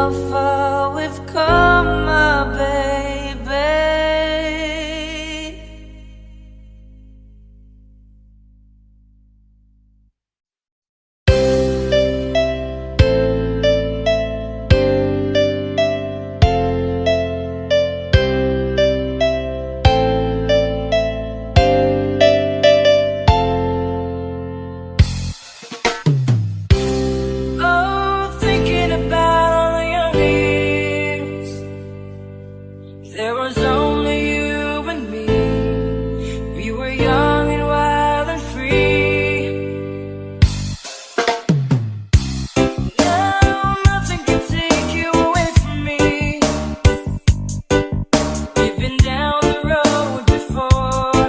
how far we've come, my baby. Oh, thinking about all the young years. There was only you and me. We were young and wild and free. Now nothing can take you away from me. We've been down the road before,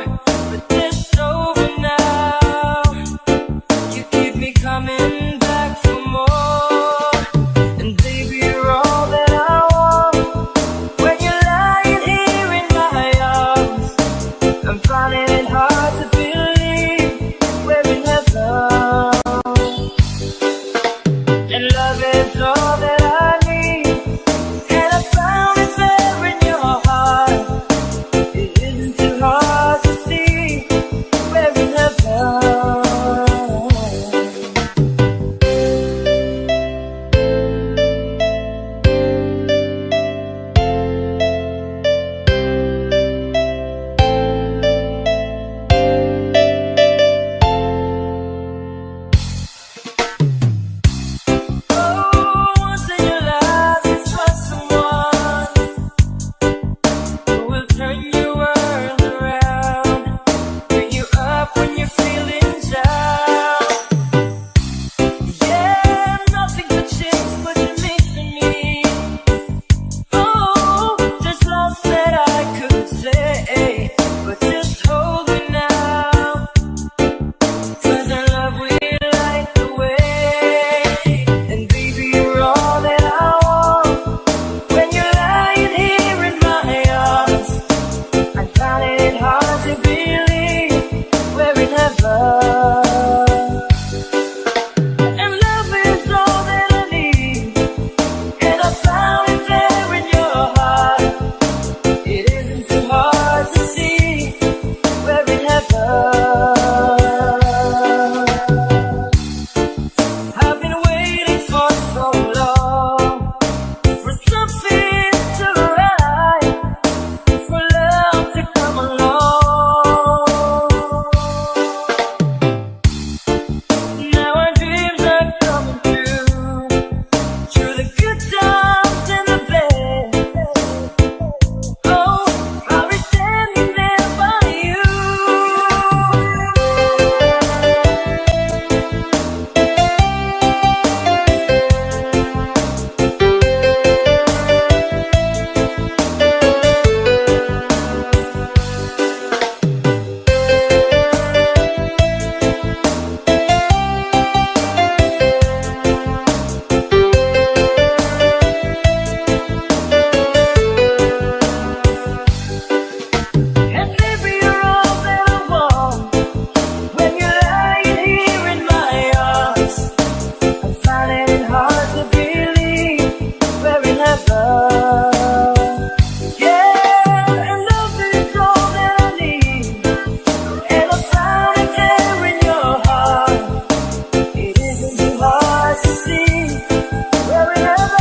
but this is over now. You keep me coming back for more. And baby, you're all that I want. When you're lying here in my arms, I'm finding it hard to believe we're in heaven. And love is all that I need. And I found it there in your heart. It isn't too hard to see we're in heaven. Oh, once in your life, you trust someone who will turn your world around, bring you up when you're feeling down. Yeah, nothing could change what you mean to me. Oh, there's lots that I could say, but just hold me now, 'cause I love we like the way. And baby, you're all that I want. When you're lying here in my arms, I'm finding it hard to believe we're in heaven. And love is all that I need. And I found it there in your heart. It isn't too hard to see we're in heaven. I've been waiting for so long for something to arrive, for love to come along. Now our dreams are coming true, through the good times and the bad. Oh, I'll be standing there by you. And baby, you're all that I want. When you're lying here in my arms, I'm finding it hard to believe we're in heaven. Yeah, and love is all that I need. And I found it there in your heart. It isn't too hard to see we're in heaven.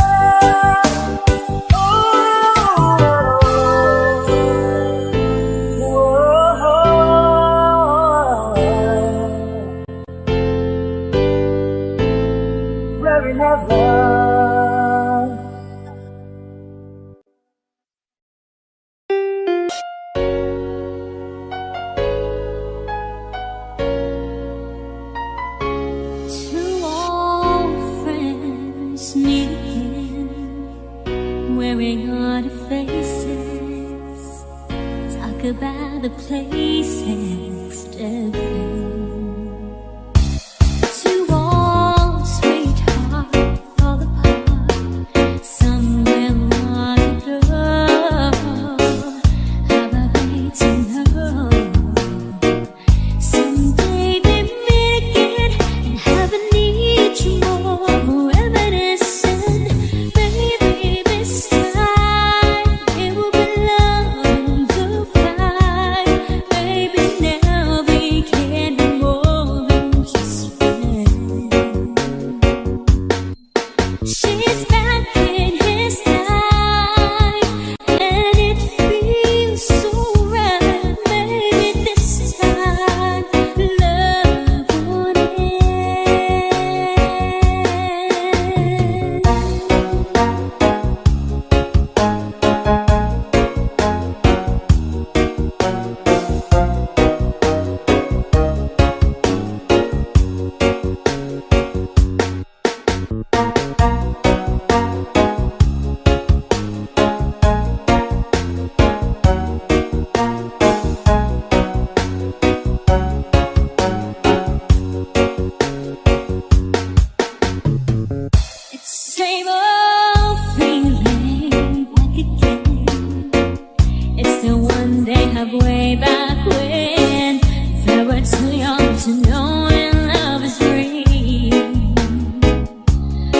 We're in heaven. Two old friends meet again, wearing odd faces, talk about the places they've been. Two old sweethearts fall apart, somewhere along the road. How about they to know? Someday they meet again and have a need you more. Forever to send, baby, same old feeling back again. It's the one they have way back when they were too young to know when love is real.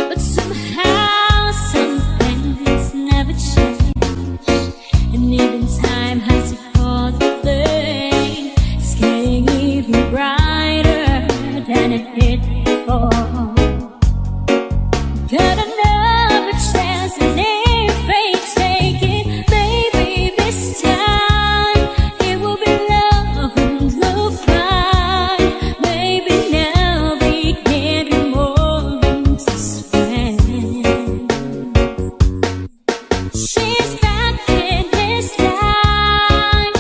But somehow some things never change, and even time has to call the flame. It's getting even brighter than it did before. Got another chance, and if they take it, maybe this time it will be love and we'll find. Maybe now we can be more than just friends. She's back in his life,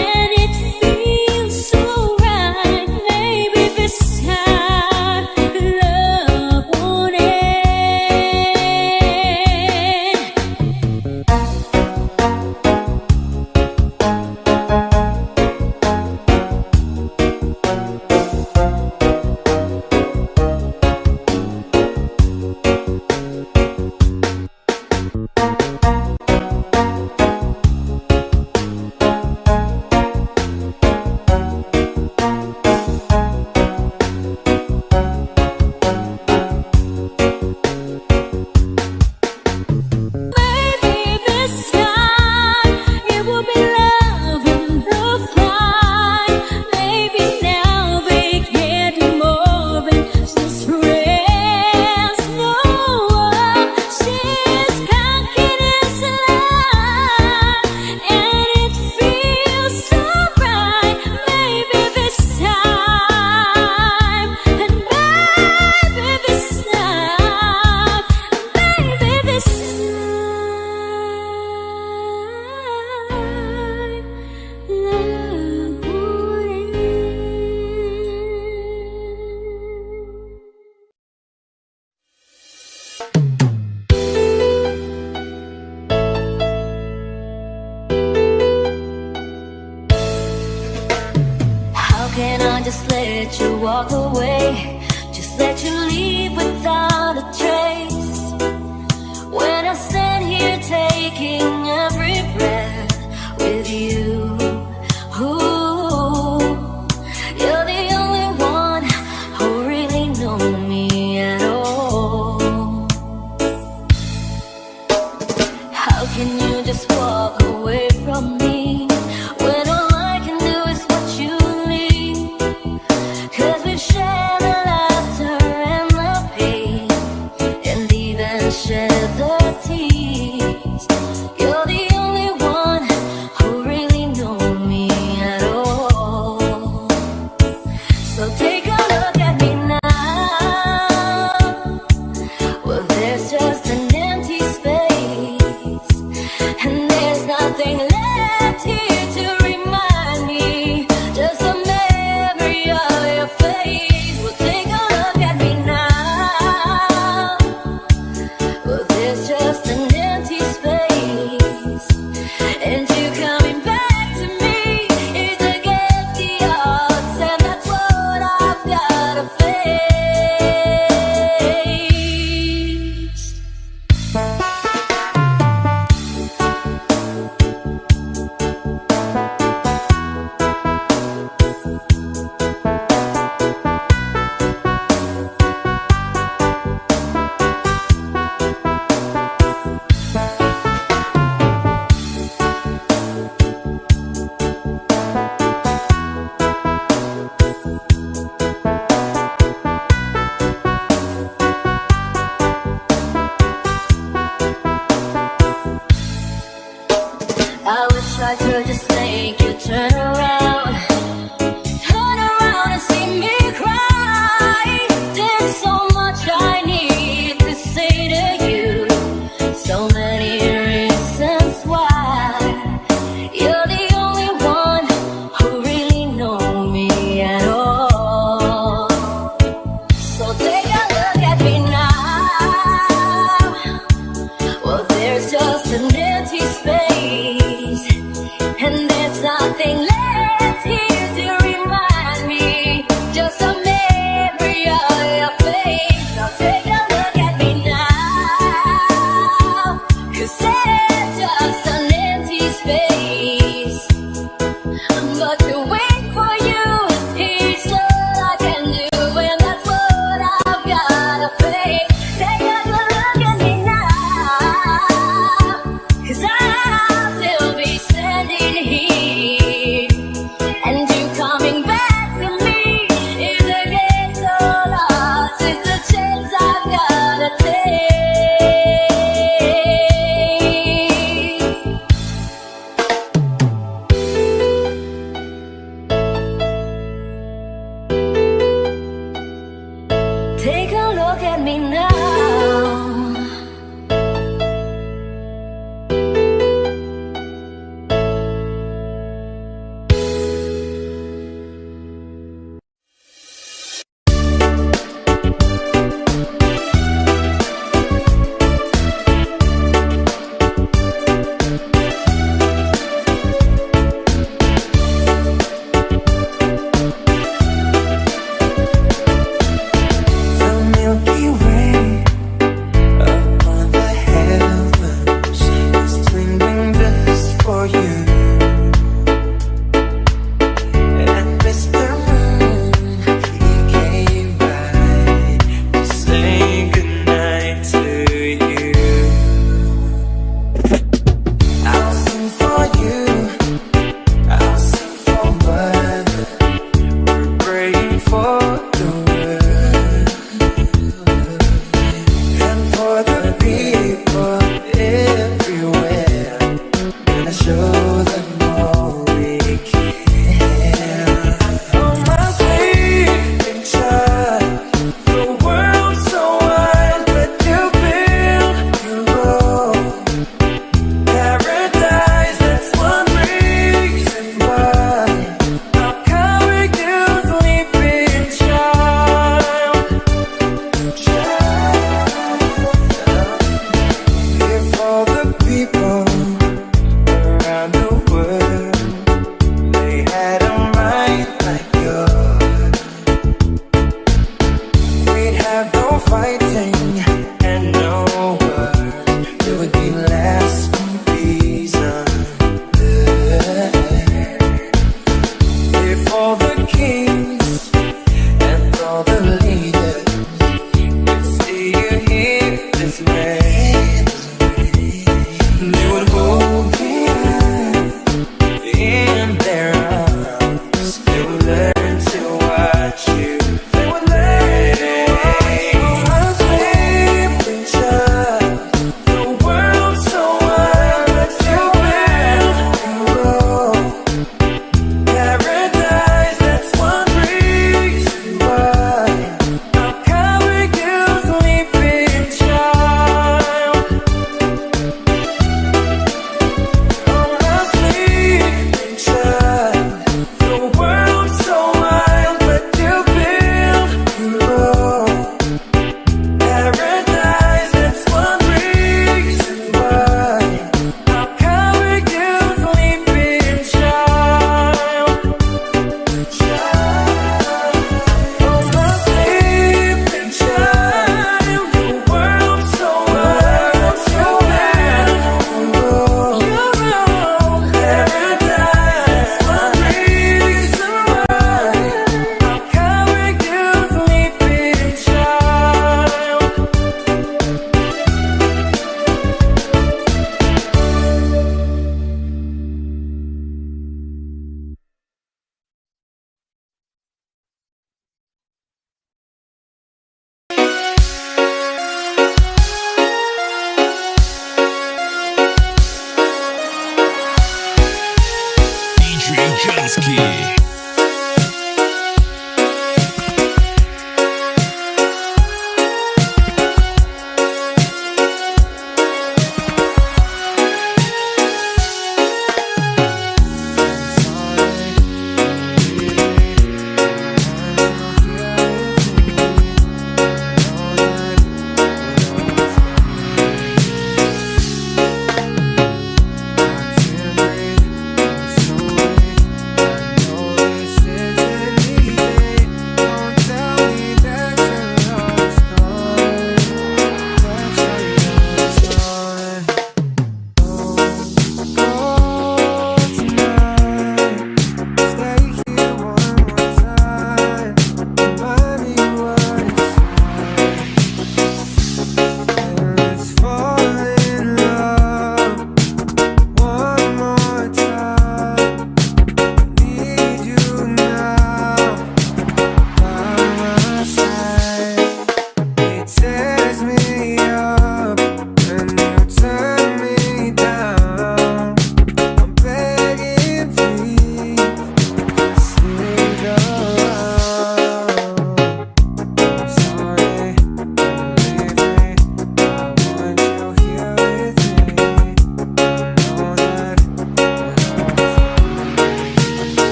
and it feels so right. Maybe this time love won't end. Maybe this time it will be love and we'll find. Maybe now we can do more than just friends. No, she's counting his life, and it feels so right. Maybe this time, and maybe this time, maybe this time, love won't How can I just let you walk away? Just let you leave without a trace. When I stand here taking every breath with you. Ooh, you're the only one who really know me at all. How can you just walk away from me when all I can do is what you need? 'Cause we've shared the laughter and the pain, and even shed the tears.